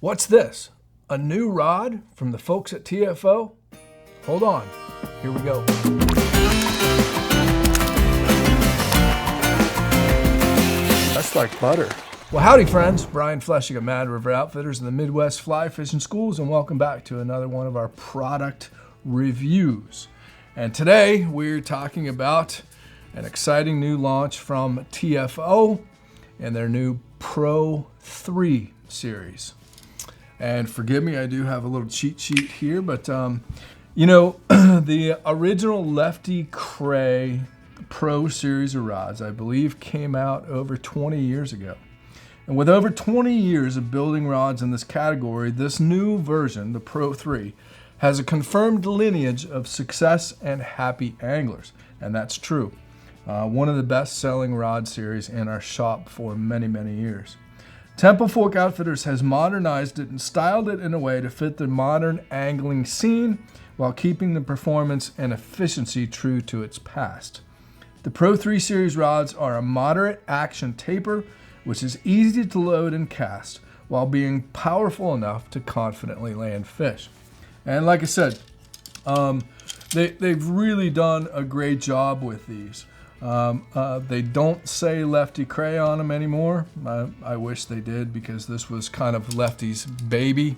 What's this? A new rod from the folks at TFO? Hold on, here we go. That's like butter. Well, howdy friends, Brian Flechsig of Mad River Outfitters in the Midwest Fly Fishing Schools, and welcome back to another one of our product reviews. And today we're talking about an exciting new launch from TFO and their new Pro 3 series. And forgive me, I do have a little cheat sheet here, but you know, the original Lefty Cray Pro series of rods, I believe, came out over 20 years ago. And with over 20 years of building rods in this category, this new version, the Pro 3, has a confirmed lineage of success and happy anglers. And that's true. One of the best-selling rod series in our shop for many, many years. Temple Fork Outfitters has modernized it and styled it in a way to fit the modern angling scene while keeping the performance and efficiency true to its past. The Pro 3 series rods are a moderate action taper, which is easy to load and cast while being powerful enough to confidently land fish. And like I said, they've really done a great job with these. They don't say Lefty Cray on them anymore. I wish they did, because this was kind of Lefty's baby.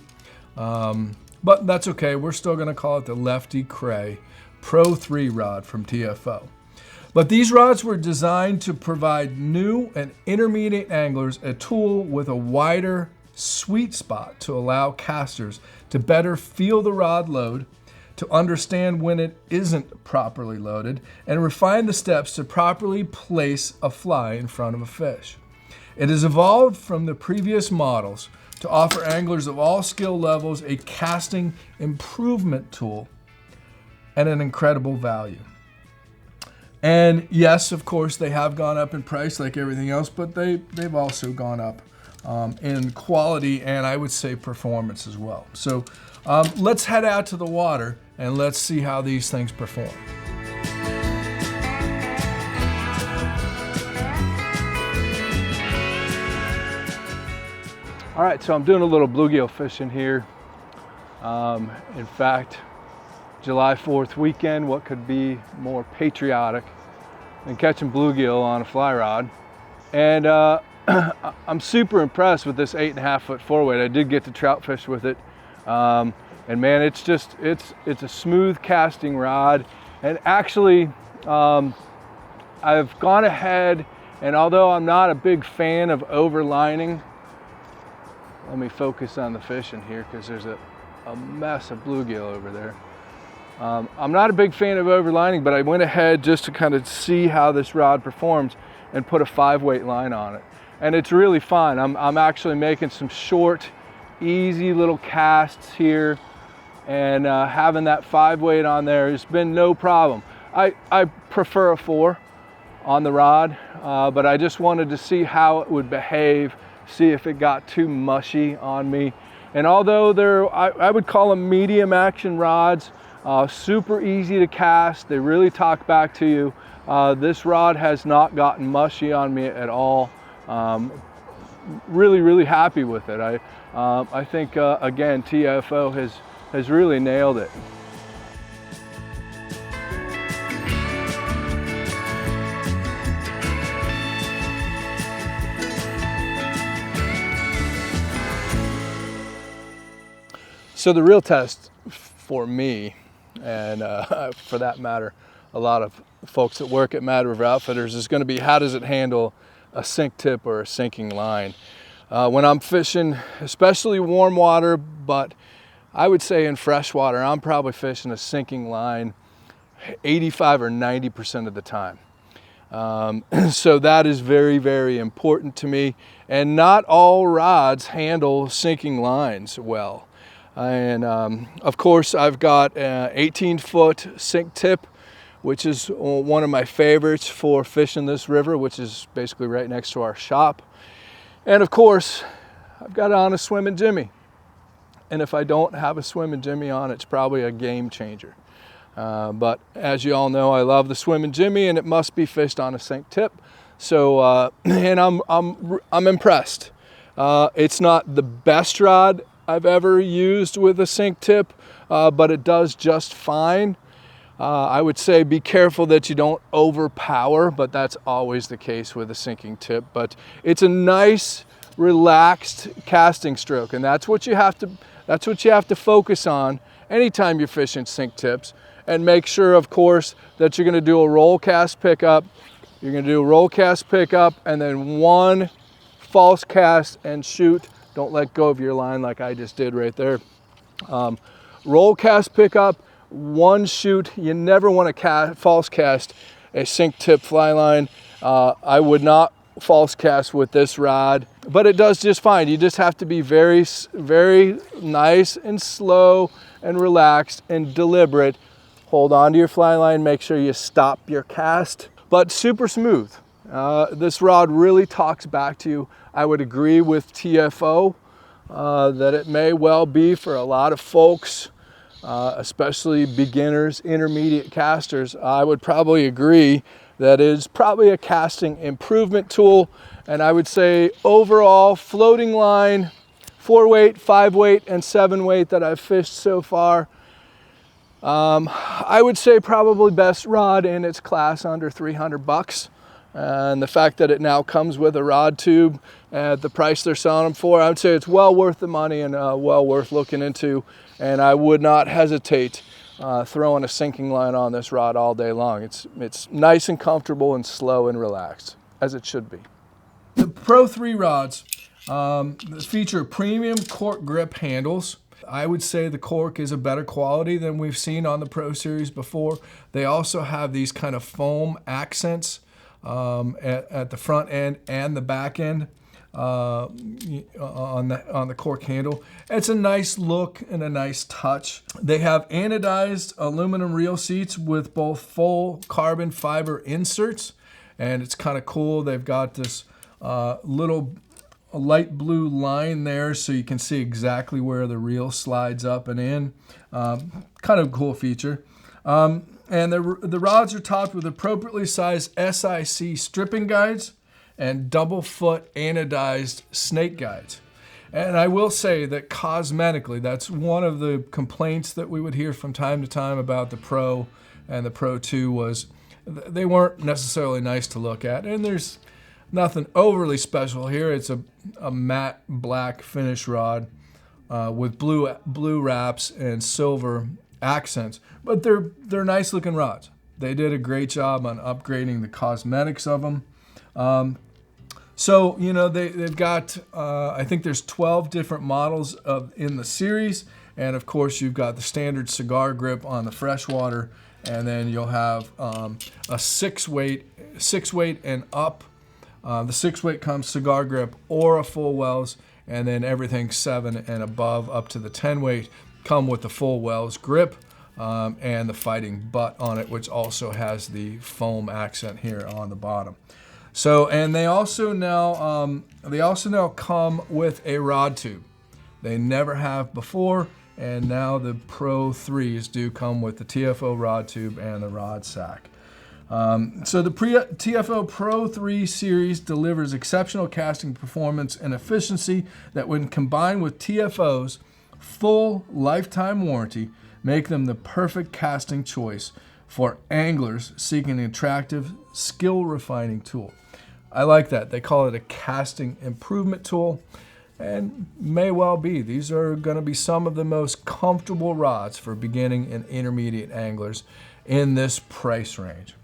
But that's okay. We're still going to call it the Lefty Cray Pro 3 rod from TFO. But these rods were designed to provide new and intermediate anglers a tool with a wider sweet spot to allow casters to better feel the rod load, to understand when it isn't properly loaded, and refine the steps to properly place a fly in front of a fish. It has evolved from the previous models to offer anglers of all skill levels a casting improvement tool and an incredible value. And yes, of course, they have gone up in price like everything else, but they've also gone up in quality and I would say performance as well. So let's head out to the water and let's see how these things perform. All right, so I'm doing a little bluegill fishing here. In fact, July 4th weekend, what could be more patriotic than catching bluegill on a fly rod? And I'm super impressed with this 8.5 foot 4-weight. I did get to trout fish with it. And man, it's a smooth casting rod. And actually, I've gone ahead, and although I'm not a big fan of overlining, let me focus on the fishing here because there's a mess of bluegill over there. I'm not a big fan of overlining, but I went ahead just to kind of see how this rod performs and put a 5-weight line on it. And it's really fun. I'm actually making some short, easy little casts here, and having that 5-weight on there has been no problem. I prefer a 4 on the rod, but I just wanted to see how it would behave, see if it got too mushy on me. And although I would call them medium action rods, super easy to cast, they really talk back to you. This rod has not gotten mushy on me at all. Really happy with it. I think again, TFO has really nailed it. So the real test for me, and for that matter, a lot of folks that work at Mad River Outfitters, is going to be how does it handle a sink tip or a sinking line. When I'm fishing, especially warm water, but I would say in freshwater, I'm probably fishing a sinking line 85 or 90% of the time. So that is very important to me. And not all rods handle sinking lines well. And of course, I've got an 18-foot sink tip, which is one of my favorites for fishing this river, which is basically right next to our shop. And of course, I've got on a swimming jimmy. And if I don't have a swimming jimmy on, it's probably a game changer. But as you all know, I love the swimming jimmy, and it must be fished on a sink tip. So, and I'm impressed. It's not the best rod I've ever used with a sink tip, but it does just fine. I would say be careful that you don't overpower, but that's always the case with a sinking tip. But it's a nice, relaxed casting stroke, and that's what you have to focus on anytime you're fishing sink tips. And make sure, of course, that you're going to do a roll cast pickup. You're going to do a roll cast pickup and then one false cast and shoot. Don't let go of your line like I just did right there. Roll cast pickup, one shoot. You never want to false cast a sink tip fly line. I would not false cast with this rod, but it does just fine. You just have to be very, very nice and slow and relaxed and deliberate. Hold on to your fly line, make sure you stop your cast, but super smooth. This rod really talks back to you. I would agree with TFO that it may well be for a lot of folks, especially beginners, intermediate casters. I would probably agree that it is probably a casting improvement tool. And I would say overall floating line, 4-weight, 5-weight, and 7-weight that I've fished so far, I would say probably best rod in its class under 300 bucks. And the fact that it now comes with a rod tube at the price they're selling them for, I would say it's well worth the money and well worth looking into. And I would not hesitate throwing a sinking line on this rod all day long. It's nice and comfortable and slow and relaxed, as it should be. The Pro 3 rods feature premium cork grip handles. I would say the cork is a better quality than we've seen on the Pro Series before. They also have these kind of foam accents at the front end and the back end on the cork handle. It's a nice look and a nice touch. They have anodized aluminum reel seats with both full carbon fiber inserts, and it's kind of cool. They've got this little light blue line there so you can see exactly where the reel slides up and in. Kind of a cool feature. And the rods are topped with appropriately sized SIC stripping guides and double foot anodized snake guides. And I will say that cosmetically, that's one of the complaints that we would hear from time to time about the Pro and the Pro 2 was they weren't necessarily nice to look at. And there's nothing overly special here. It's a matte black finish rod with blue wraps and silver accents, but they're nice looking rods. They did a great job on upgrading the cosmetics of them. So you know they've got I think there's 12 different models in the series, and of course you've got the standard cigar grip on the freshwater, and then you'll have a 6-weight and up. The 6-weight comes cigar grip or a full Wells, and then everything 7 and above up to the 10-weight come with the full Wells grip and the fighting butt on it, which also has the foam accent here on the bottom. So, and they also now come with a rod tube. They never have before, and now the Pro 3s do come with the TFO rod tube and the rod sack. So the TFO Pro 3 series delivers exceptional casting performance and efficiency that, when combined with TFO's full lifetime warranty, make them the perfect casting choice for anglers seeking an attractive, skill-refining tool. I like that. They call it a casting improvement tool, and may well be. These are going to be some of the most comfortable rods for beginning and intermediate anglers in this price range.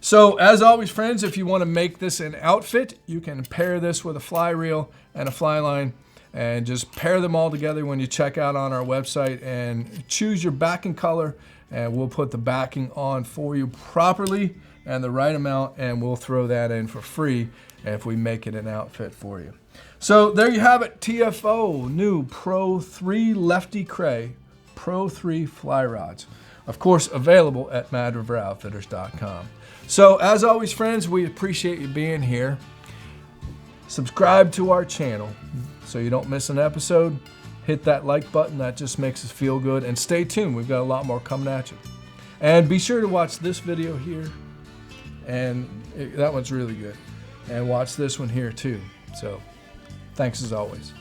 So as always, friends, if you want to make this an outfit, you can pair this with a fly reel and a fly line, and just pair them all together when you check out on our website and choose your backing color, and we'll put the backing on for you properly and the right amount, and we'll throw that in for free if we make it an outfit for you. So there you have it, TFO new Pro 3 Lefty Cray Pro 3 fly rods. Of course, available at madriveroutfitters.com. So as always, friends, we appreciate you being here. Subscribe to our channel so you don't miss an episode. Hit that like button, that just makes us feel good. And stay tuned, we've got a lot more coming at you. And be sure to watch this video here, and that one's really good. And watch this one here too. So thanks as always.